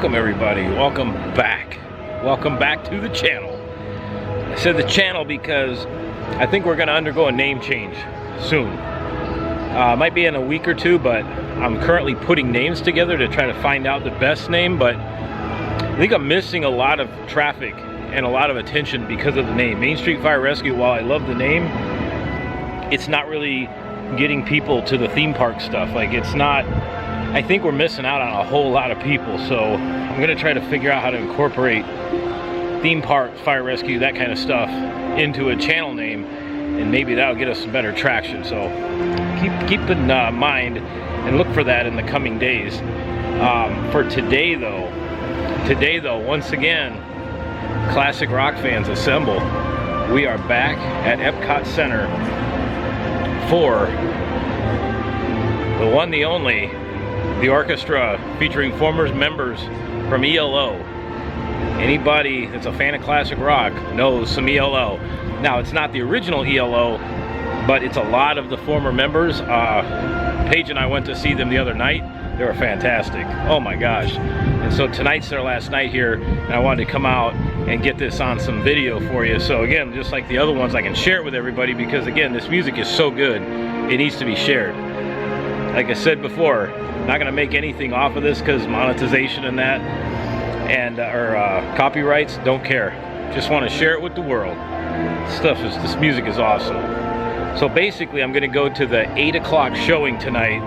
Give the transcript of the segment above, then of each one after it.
Welcome everybody, welcome back to the channel. I said the channel because I think we're going to undergo a name change soon. Might be in a week or two, but I'm currently putting names together to try to find out the best name, but I think I'm missing a lot of traffic and a lot of attention because of the name. Main Street Fire Rescue, while I love the name, it's not really getting people to the theme park stuff. Like, it's not, I think we're missing out on a whole lot of people, so I'm gonna try to figure out how to incorporate theme park, fire rescue, that kind of stuff into a channel name, and maybe that'll get us some better traction. So keep in mind and look for that in the coming days. For today though, once again, classic rock fans assemble. We are back at Epcot Center for the one, the only, the Orchestra, featuring former members from ELO. Anybody that's a fan of classic rock knows some ELO. Now, it's not the original ELO, but it's a lot of the former members. Paige and I went to see them the other night. They were fantastic. Oh my gosh. And so tonight's their last night here, and I wanted to come out and get this on some video for you. So again, just like the other ones, I can share it with everybody because again, this music is so good, it needs to be shared. Like I said before, not gonna make anything off of this because monetization and that, and copyrights, don't care. Just want to share it with the world. This music is awesome. So basically, I'm gonna go to the 8 o'clock showing tonight.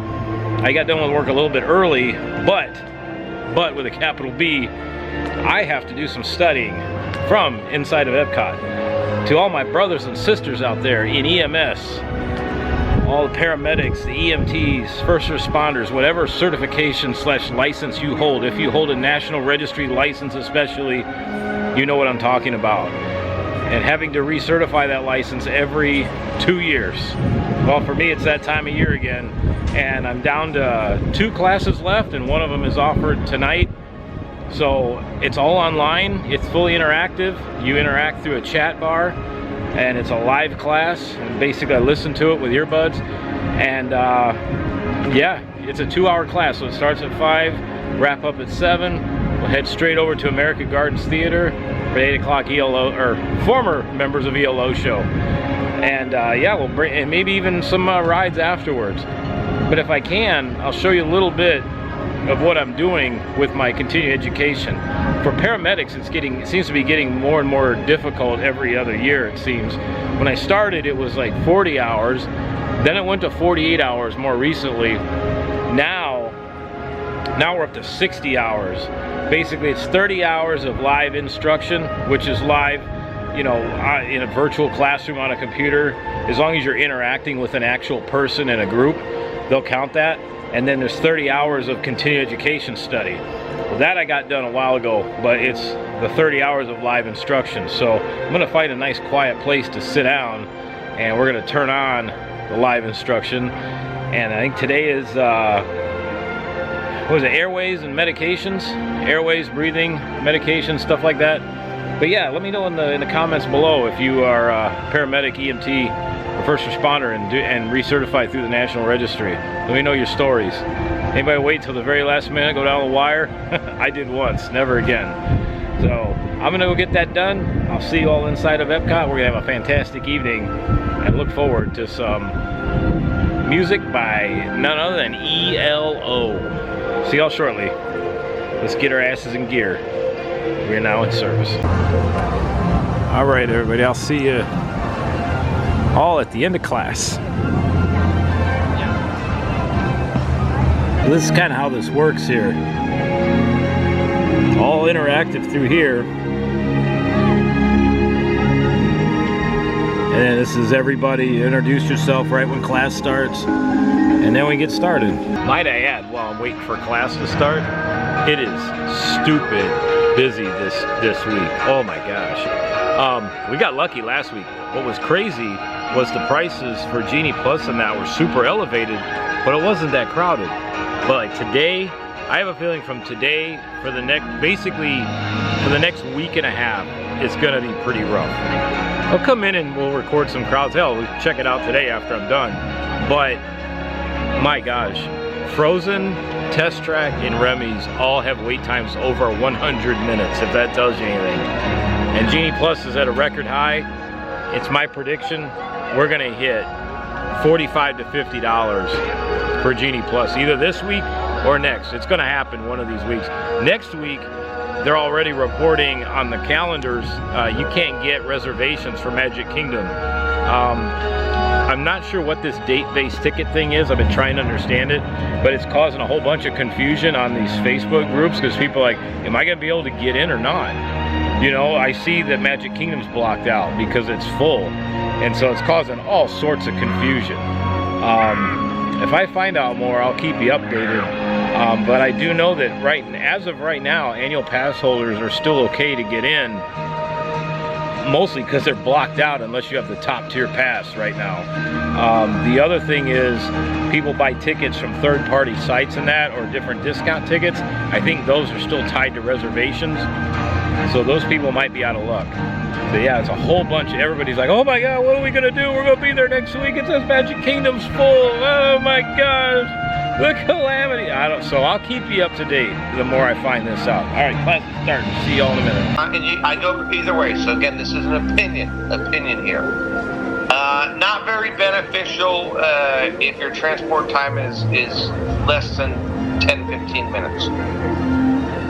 I got done with work a little bit early, but with a capital B, I have to do some studying from inside of Epcot. To all my brothers and sisters out there in EMS, all the paramedics, the EMTs, first responders, whatever certification / license you hold, if you hold a National Registry license especially, you know what I'm talking about. And having to recertify that license every 2 years. Well, for me, it's that time of year again. And I'm down to 2 classes left, and one of them is offered tonight. So it's all online, it's fully interactive. You interact through a chat bar, and it's a live class. And basically, I listen to it with earbuds. And yeah, it's a 2-hour class. So it starts at 5, wrap up at 7. We'll head straight over to American Gardens Theater for 8 o'clock ELO, or former members of ELO show. And yeah, we'll bring, and maybe even some rides afterwards. But if I can, I'll show you a little bit of what I'm doing with my continuing education. For paramedics, it seems to be getting more and more difficult every other year, it seems. When I started, it was like 40 hours. Then it went to 48 hours more recently. Now we're up to 60 hours. Basically, it's 30 hours of live instruction, which is live, you know, in a virtual classroom on a computer. As long as you're interacting with an actual person in a group, they'll count that. And then there's 30 hours of continuing education study. Well, that I got done a while ago, but it's the 30 hours of live instruction. So I'm gonna find a nice quiet place to sit down, and we're gonna turn on the live instruction. And I think today is, what was it, airways and medications? Airways, breathing, medications, stuff like that. But yeah, let me know in the comments below if you are a paramedic, EMT, or first responder and recertified through the National Registry. Let me know your stories. Anybody wait till the very last minute, go down the wire? I did once, never again. So I'm gonna go get that done. I'll see you all inside of Epcot. We're gonna have a fantastic evening and look forward to some music by none other than ELO. See y'all shortly. Let's get our asses in gear. We're now in service. All right, everybody, I'll see you all at the end of class. Well, this is kind of how this works here. All interactive through here. And then this is everybody, introduce yourself right when class starts. And then we get started. Might I add, while I'm waiting for class to start, it is stupid busy this week. Oh my gosh. We got lucky last week. What was crazy was the prices for Genie Plus and that were super elevated, but it wasn't that crowded. But like today, I have a feeling from today for the next, basically for the next week and a half, it's gonna be pretty rough. I'll come in and we'll record some crowds. Hell, we'll check it out today after I'm done. But my gosh, Frozen Test Track and Remy's all have wait times over 100 minutes, if that tells you anything. And Genie Plus is at a record high. It's my prediction we're gonna hit $45 to $50 for Genie Plus, either this week or next. It's gonna happen one of these weeks. Next week, they're already reporting on the calendars, you can't get reservations for Magic Kingdom. I'm not sure what this date-based ticket thing is. I've been trying to understand it, but it's causing a whole bunch of confusion on these Facebook groups because people are like, am I gonna be able to get in or not? You know, I see that Magic Kingdom's blocked out because it's full, and so it's causing all sorts of confusion. If I find out more, I'll keep you updated. But I do know that as of right now, annual pass holders are still okay to get in, mostly because they're blocked out unless you have the top tier pass right now. The other thing is people buy tickets from third-party sites and that, or different discount tickets. I think those are still tied to reservations, so those people might be out of luck. So yeah, it's a whole bunch of, everybody's like, oh my god, what are we gonna do? We're gonna be there next week. It says Magic Kingdom's full. Oh my gosh, the calamity. So I'll keep you up to date the more I find this out. All right, class is starting. See y'all in a minute. I go either way. So again, this is an opinion here. Not very beneficial if your transport time is less than 10-15 minutes.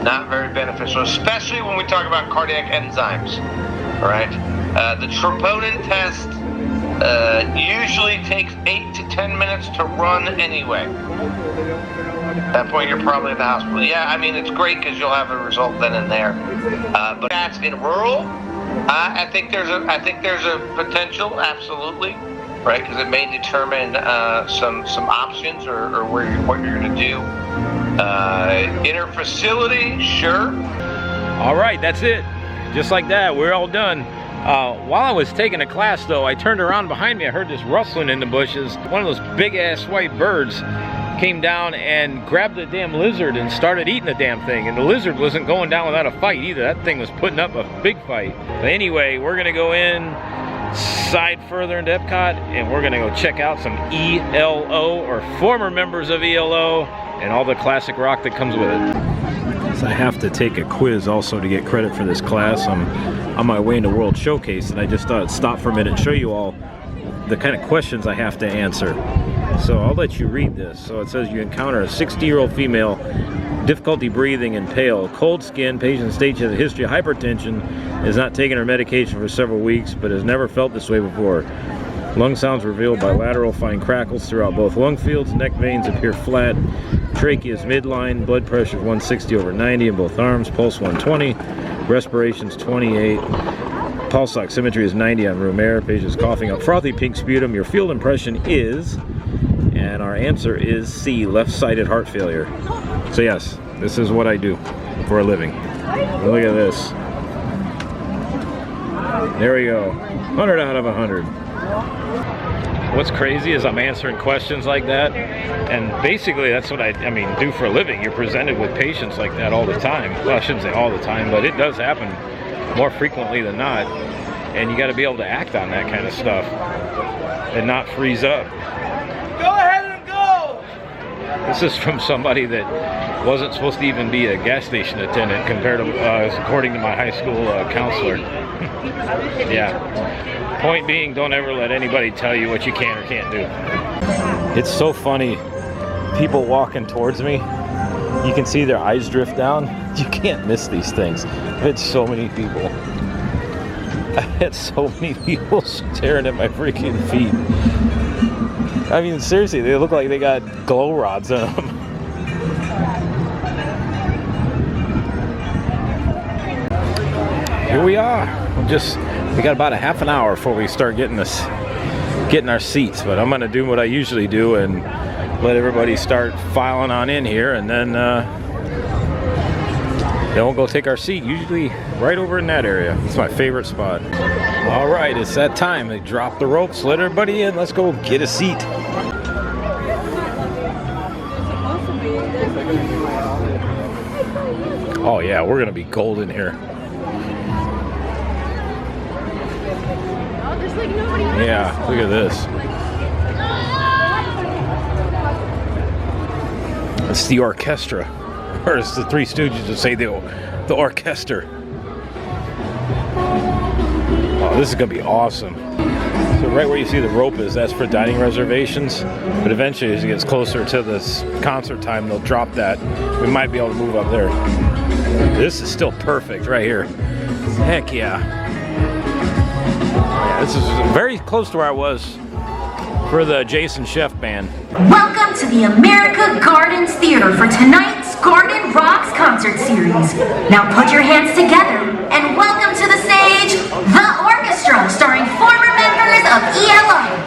Not very beneficial, especially when we talk about cardiac enzymes. All right, the troponin test usually takes 8 to 10 minutes to run anyway. At that point, you're probably in the hospital. Yeah, I mean, it's great because you'll have a result then and there. But that's in rural. I think there's a potential, absolutely, right? Because it may determine some options or what you're going to do. Inner facility, sure. All right, that's it. Just like that, we're all done. While I was taking a class though, I turned around behind me, I heard this rustling in the bushes. One of those big ass white birds came down and grabbed the damn lizard and started eating the damn thing. And the lizard wasn't going down without a fight either. That thing was putting up a big fight. But anyway, we're gonna go inside further into Epcot and we're gonna go check out some ELO, or former members of ELO, and all the classic rock that comes with it. So I have to take a quiz also to get credit for this class. I'm on my way into World Showcase, and I just thought I'd stop for a minute and show you all the kind of questions I have to answer. So I'll let you read this. So it says you encounter a 60-year-old female, difficulty breathing and pale, cold skin, patient stage has a history of hypertension, has not taken her medication for several weeks, but has never felt this way before. Lung sounds revealed by lateral fine crackles throughout both lung fields. Neck veins appear flat. Trachea is midline. Blood pressure 160/90 in both arms. Pulse 120. Respiration's 28. Pulse oximetry is 90 on room air. Patient's coughing up frothy pink sputum. Your field impression is, and our answer is C, left-sided heart failure. So yes, this is what I do for a living. Look at this. There we go. 100 out of 100. What's crazy is I'm answering questions like that, and basically that's what I do for a living. You're presented with patients like that all the time. Well, I shouldn't say all the time, but it does happen more frequently than not, and you got to be able to act on that kind of stuff and not freeze up. Go ahead and go! This is from somebody that wasn't supposed to even be a gas station attendant compared to, according to my high school counselor. Yeah. Point being, don't ever let anybody tell you what you can or can't do. It's so funny. People walking towards me, you can see their eyes drift down. You can't miss these things. I've had so many people. I had so many people staring at my freaking feet. I mean, seriously, they look like they got glow rods in them. Here we are. We got about a half an hour before we start getting our seats, but I'm gonna do what I usually do and let everybody start filing on in here, and then we'll go take our seat, usually right over in that area. It's my favorite spot. All right, it's that time. They drop the ropes, let everybody in. Let's go get a seat. Oh yeah, we're gonna be golden here. Yeah, look at this. It's the Orchestra. Or as the Three Stooges would say, the Orchestra. Oh, this is gonna be awesome. So right where you see the rope is, that's for dining reservations. But eventually, as it gets closer to this concert time, they'll drop that. We might be able to move up there. This is still perfect right here. Heck yeah. Yeah, this is very close to where I was for the Jason Chef band. Welcome to the America Gardens Theater for tonight's Garden Rocks concert series. Now put your hands together and welcome to the stage, the Orchestra, starring former members of ELO.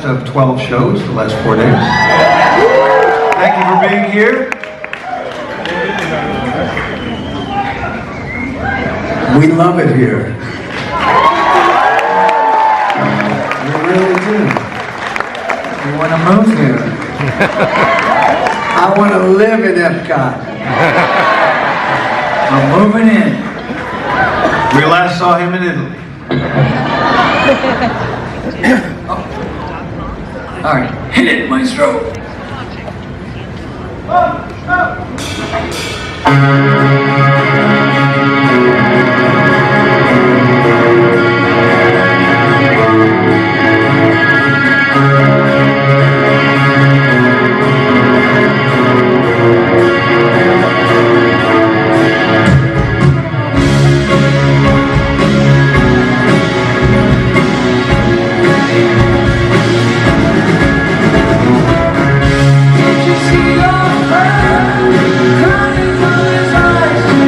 of 12 shows the last 4 days. Thank you for being here. We love it here. We really do. We want to move here. I want to live in Epcot. I'm moving in. We last saw him in Italy. All right, hit it, maestro. Did you see your friend crying from his eyes?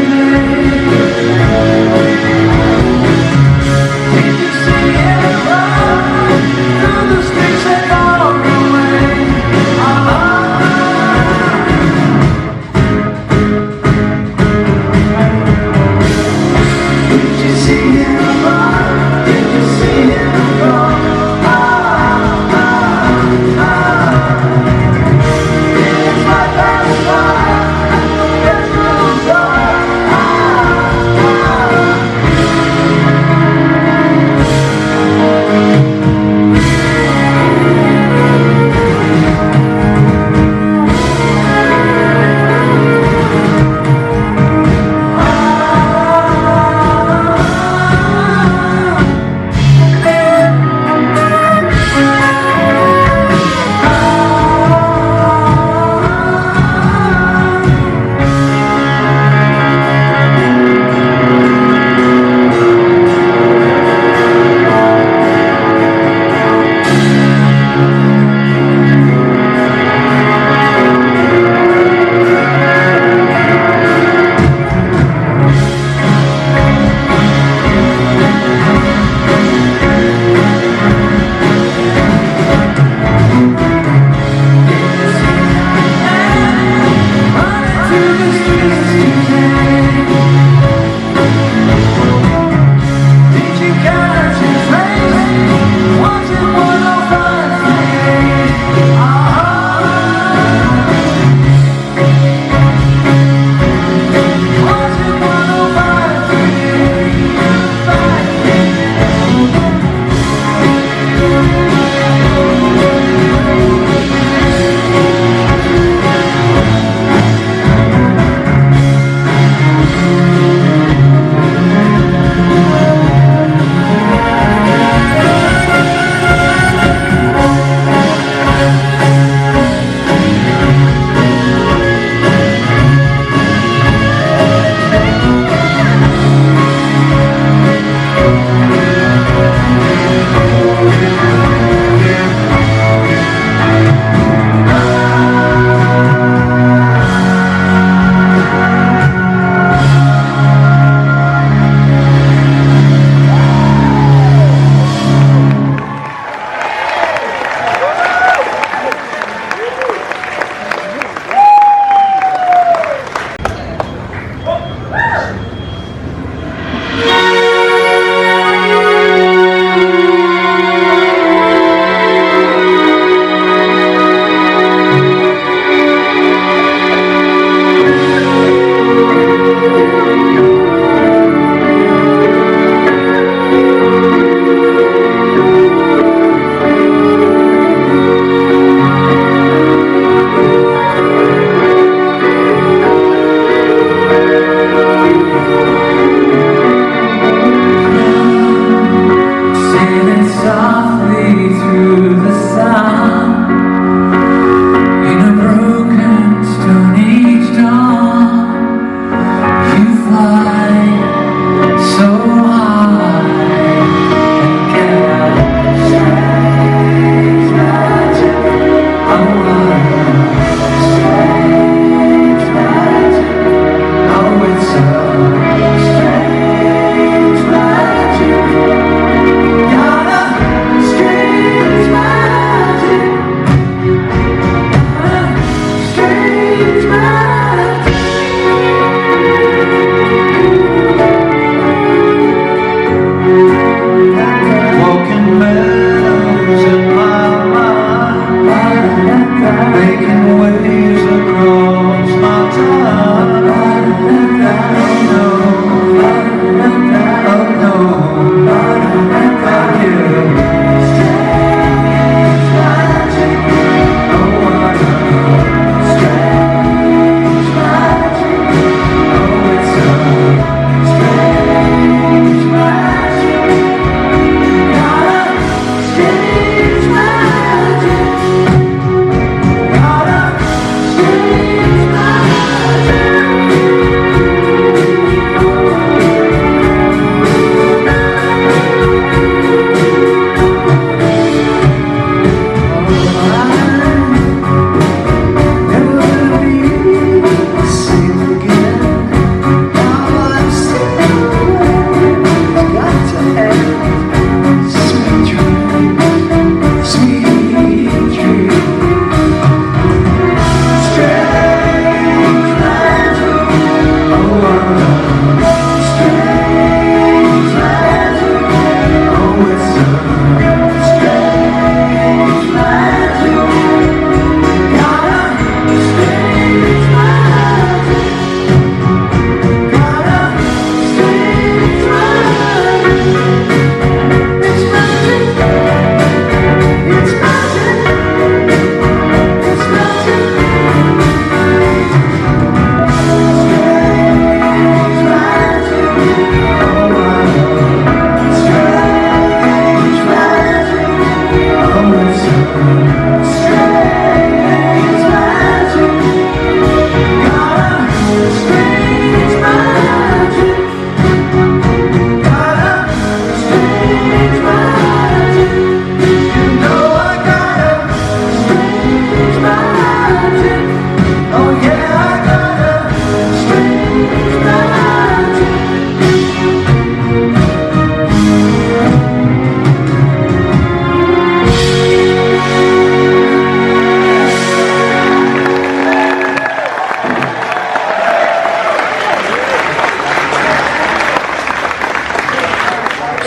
Oh yeah, I got a strange melody.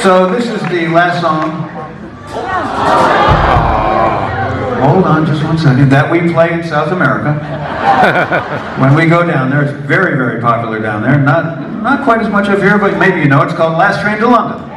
So this is the last song. Hold on just one second. That we play in South America. When we go down there, it's very, very popular down there. Not quite as much up here, but maybe you know. It's called Last Train to London.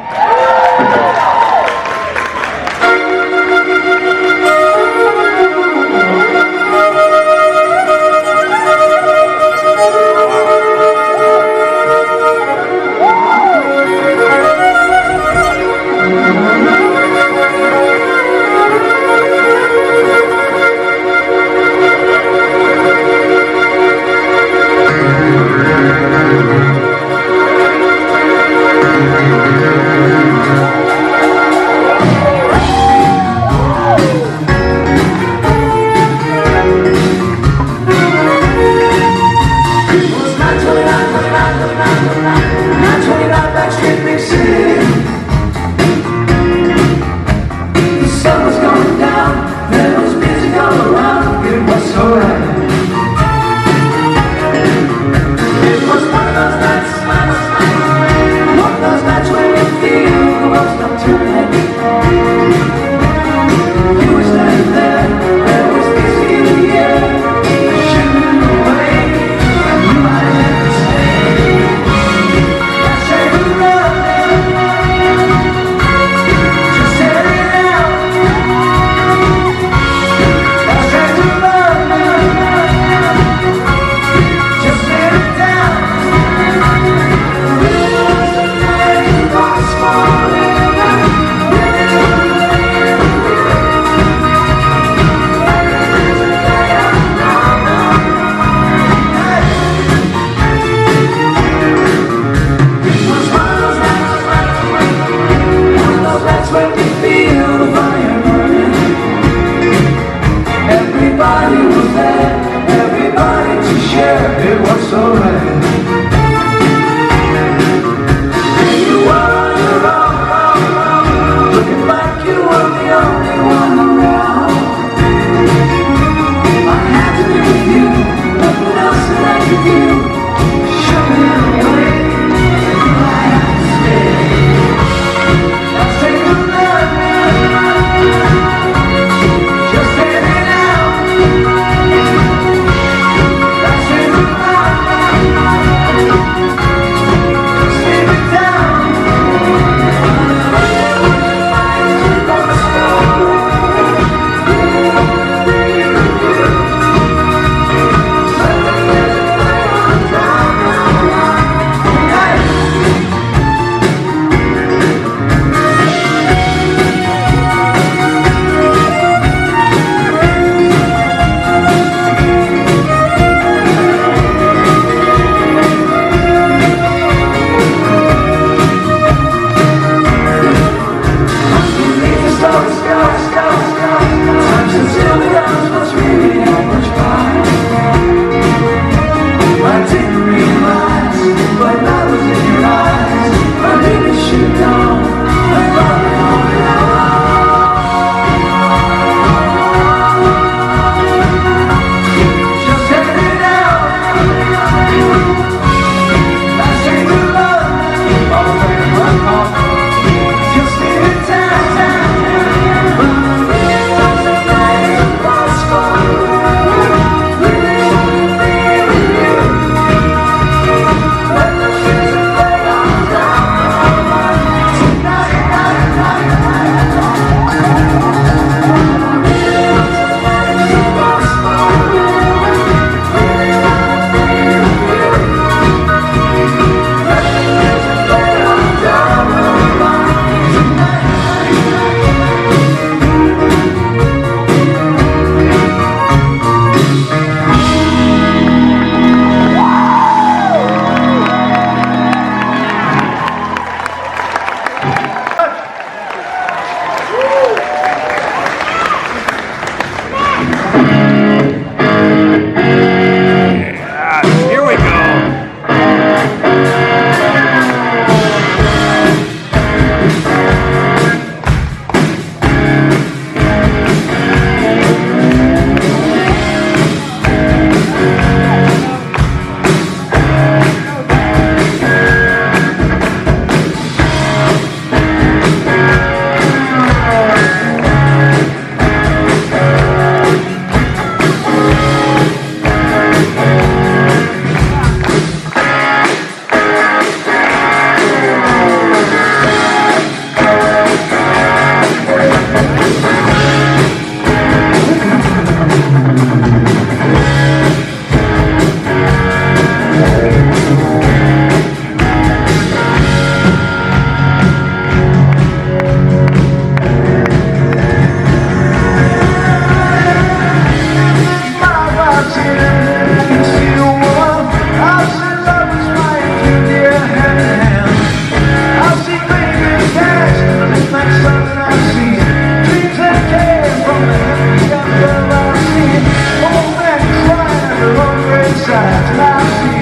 sides, lousy,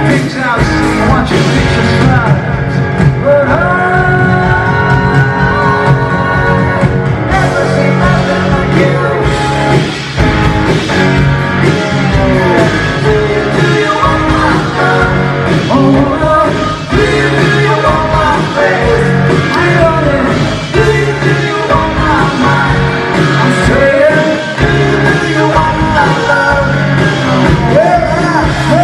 pigs out, watching pictures fly. But I never seen nothing like you. Do you want my love? Oh, do you want my faith? I want it. Do you want my mind? I'm saying, do you want my love? Yeah,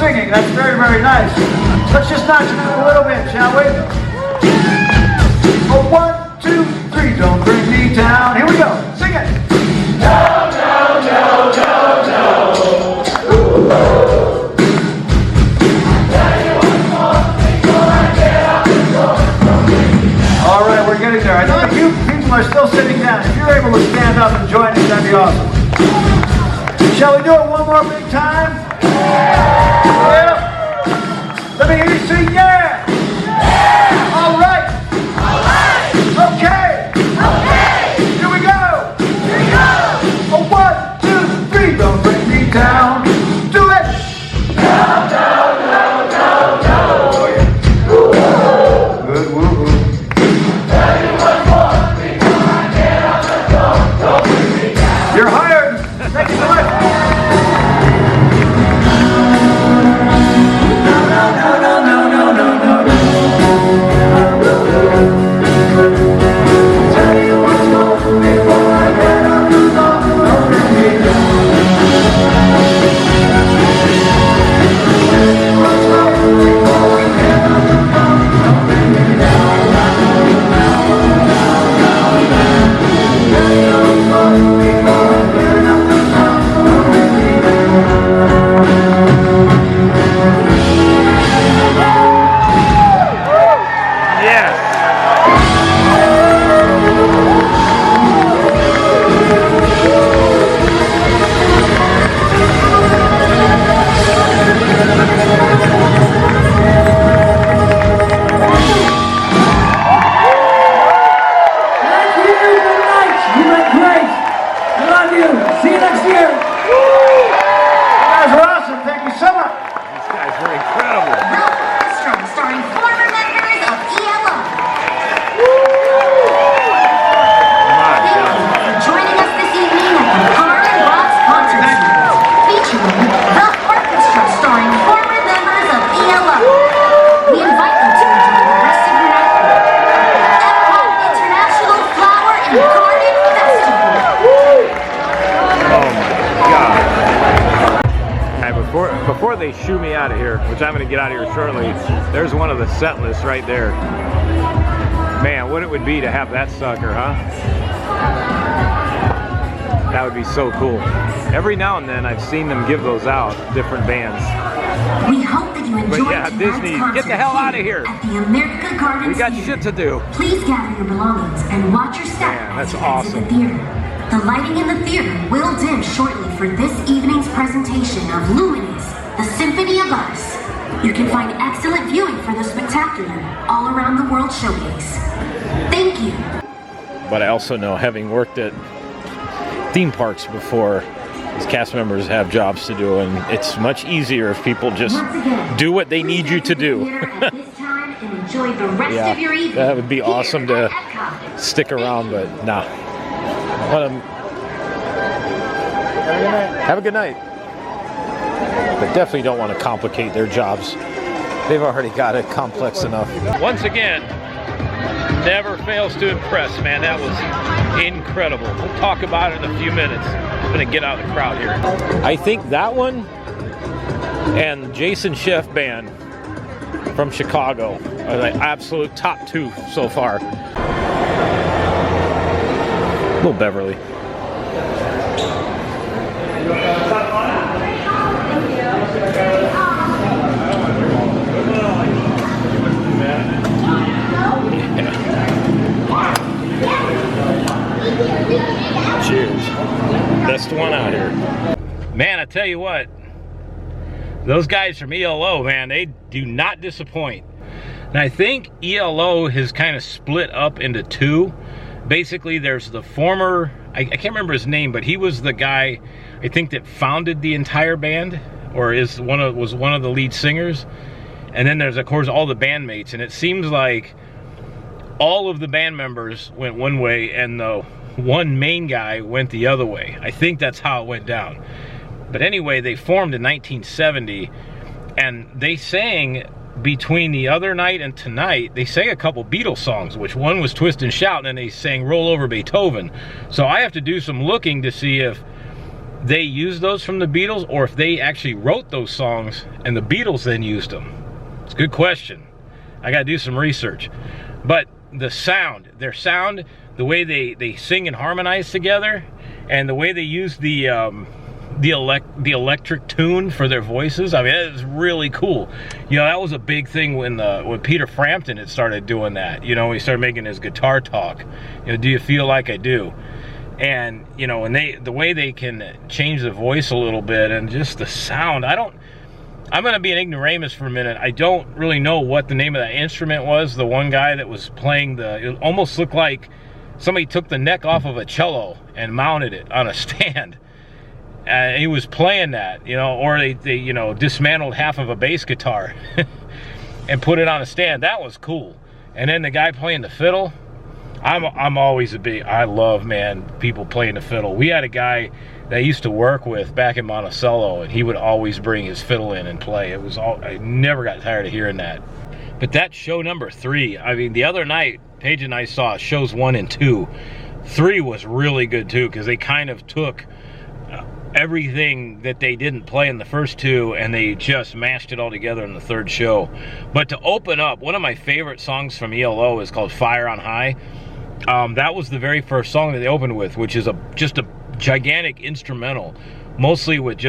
singing. That's very, very nice. Let's just notch it up a little bit, shall we? Oh, 1, 2, 3, don't bring me down. Here we go. Sing it. Down, down, down, down, down. All right, we're getting there. I know a few people are still sitting down. If you're able to stand up and join us, that'd be awesome. Shall we do it one more big time? Yeah. Let me hear you say yeah. Yeah. All right. All right. Okay. Okay. Here we go. Here we go. Oh, 1, 2, 3. Don't bring me down. Do it. Down, down, down, down, down. Oh, yeah. Good. Woo-hoo. You're hired. Thank you so much. Before they shoo me out of here, which I'm going to get out of here shortly, there's one of the set lists right there. Man, what it would be to have that sucker, huh? That would be so cool. Every now and then I've seen them give those out, different bands. We hope that you enjoyed But yeah, Disney, get the hell out of here. At the America Garden We got Theater. shit to do. Please gather your belongings and watch your step Man, as that's you exit awesome. the theater. The lighting in the theater will dim shortly for this evening's presentation of Luminous, the Symphony of Us. You can find excellent viewing for the spectacular All Around the World showcase. Thank you. But I also know, having worked at theme parks before, these cast members have jobs to do, and it's much easier if people just Once again, do what they need you to do. at this time and enjoy the rest Yeah, of your evening. that would be here awesome to at Epcot. stick around, but nah. But, have a good night. But definitely don't want to complicate their jobs. They've already got it complex enough. Once again, never fails to impress, man. That was incredible. We'll talk about it in a few minutes. I'm gonna get out of the crowd here. I think that one and Jason Chef Band from Chicago are the absolute top two so far. Little Beverly. Cheers. Best one out here. Man, I tell you what, those guys from ELO, man, they do not disappoint. And I think ELO has kind of split up into two. Basically, there's the former, I can't remember his name, but he was the guy, I think, that founded the entire band, or was one of the lead singers. And then there's, of course, all the bandmates. And it seems like all of the band members went one way and the one main guy went the other way. I think that's how it went down. But anyway, they formed in 1970, and they sang between the other night and tonight, they sang a couple Beatles songs, which one was Twist and Shout, and then they sang Roll Over Beethoven. So I have to do some looking to see if they used those from the Beatles or if they actually wrote those songs and the Beatles then used them. It's a good question. I gotta do some research. But the sound, their sound, the way they sing and harmonize together, and the way they use the electric tune for their voices, I mean, that is really cool. You know, that was a big thing when Peter Frampton had started doing that. You know, he started making his guitar talk. You know, do you feel like I do? And you know, when the way they can change the voice a little bit and just the sound. I'm gonna be an ignoramus for a minute. I don't really know what the name of that instrument was. The one guy that was playing it almost looked like somebody took the neck off of a cello and mounted it on a stand. He was playing that, you know, or they you know, dismantled half of a bass guitar and put it on a stand. That was cool. And then the guy playing the fiddle, I'm always I love, man, people playing the fiddle. We had a guy that I used to work with back in Monticello, and he would always bring his fiddle in and play. I never got tired of hearing that. But that's show number 3. I mean, the other night, Paige and I saw shows 1 and 2. 3 was really good too, because they kind of took everything that they didn't play in the first 2 and they just mashed it all together in the 3rd show. But to open up, one of my favorite songs from ELO is called Fire on High. That was the very first song that they opened with, which is just a gigantic instrumental, mostly with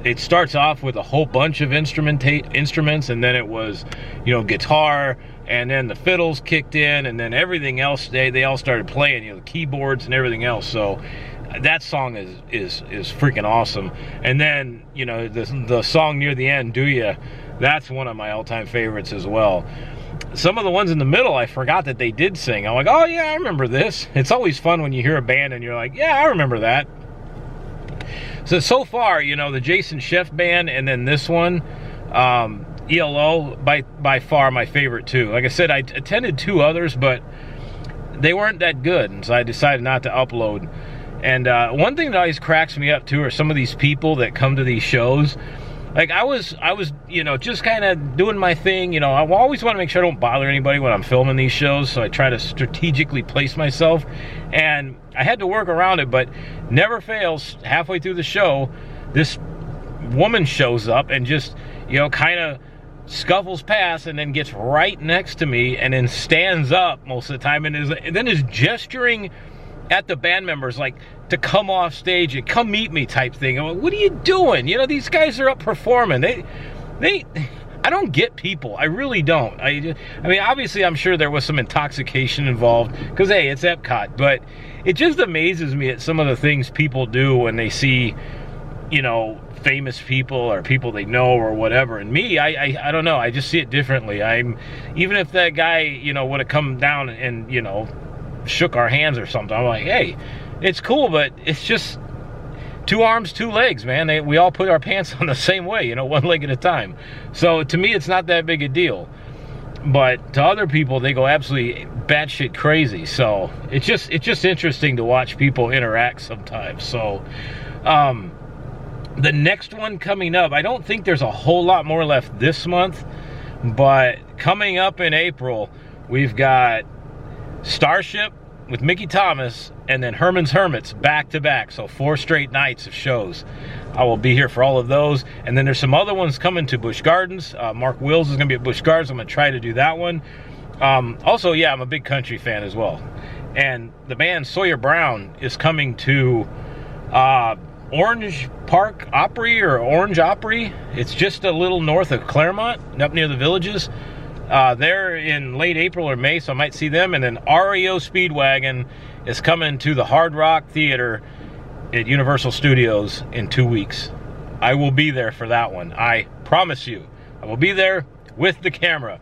it starts off with a whole bunch of instruments, and then it was, you know, guitar, and then the fiddles kicked in, and then everything else, they all started playing, you know, the keyboards and everything else. So that song is freaking awesome. And then, you know, the song near the end, Do Ya, that's one of my all-time favorites as well. Some of the ones in the middle, I forgot that they did sing. I'm like, oh yeah, I remember this. It's always fun when you hear a band and you're like, yeah, I remember that. So far, you know, the Jason Chef band and then this one, ELO, by far my favorite too. Like I said, I attended 2 others, but they weren't that good, and so I decided not to upload. And one thing that always cracks me up too are some of these people that come to these shows. Like I was, you know, just kind of doing my thing. You know, I always want to make sure I don't bother anybody when I'm filming these shows, so I try to strategically place myself. And I had to work around it, but never fails, halfway through the show, this woman shows up and just, you know, kind of scuffles past and then gets right next to me and then stands up most of the time and then is gesturing at the band members like to come off stage and come meet me type thing. I'm like, what are you doing? You know, these guys are up performing. I don't get people. I really don't. I mean, obviously, I'm sure there was some intoxication involved because, hey, it's Epcot. But it just amazes me at some of the things people do when they see, you know, famous people or people they know or whatever. And me, I don't know. I just see it differently. Even if that guy, you know, would have come down and, you know, shook our hands or something, I'm like, hey, it's cool, but it's just 2 arms, 2 legs, man. We all put our pants on the same way, you know, 1 leg at a time. So to me, it's not that big a deal. But to other people, they go absolutely batshit crazy. So it's just interesting to watch people interact sometimes. So the next one coming up, I don't think there's a whole lot more left this month, but coming up in April, we've got Starship with Mickey Thomas and then Herman's Hermits back to back. So 4 straight nights of shows. I will be here for all of those. And then there's some other ones coming to Busch Gardens. Mark Wills is going to be at Busch Gardens. I'm going to try to do that one. Also, yeah, I'm a big country fan as well. And the band Sawyer Brown is coming to Orange Park Opry or Orange Opry. It's just a little north of Claremont, up near the Villages. They're in late April or May, so I might see them. And then REO Speedwagon is coming to the Hard Rock Theater at Universal Studios in 2 weeks. I will be there for that one. I promise you. I will be there with the camera.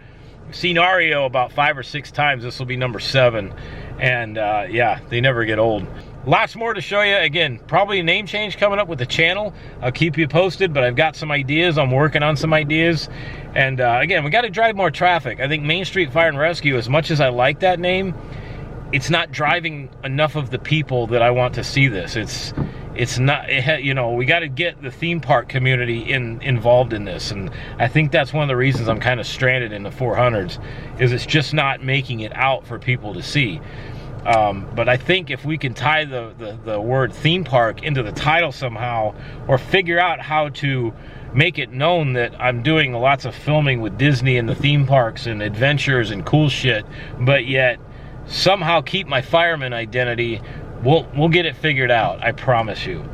I've seen REO about 5 or 6 times. This will be number 7. And yeah, they never get old. Lots more to show you. Again, probably a name change coming up with the channel. I'll keep you posted, but I've got some ideas. I'm working on some ideas. And again, we got to drive more traffic. I think Main Street Fire and Rescue, as much as I like that name, it's not driving enough of the people that I want to see this. It's not, you know, we got to get the theme park community involved in this. And I think that's one of the reasons I'm kind of stranded in the 400s, is it's just not making it out for people to see. But I think if we can tie the word theme park into the title somehow, or figure out how to make it known that I'm doing lots of filming with Disney and the theme parks and adventures and cool shit, but yet somehow keep my fireman identity, we'll get it figured out, I promise you.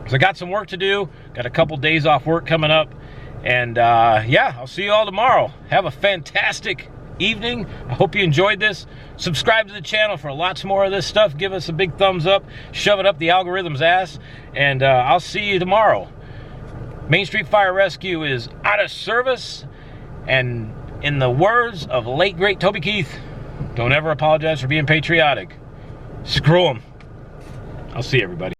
So I got some work to do, got a couple days off work coming up, and yeah, I'll see you all tomorrow. Have a fantastic evening. I hope you enjoyed this. Subscribe to the channel for lots more of this stuff. Give us a big thumbs up, shove it up the algorithm's ass, and I'll see you tomorrow. Main Street Fire Rescue is out of service, and in the words of late great Toby Keith, don't ever apologize for being patriotic. Screw 'em. I'll see everybody.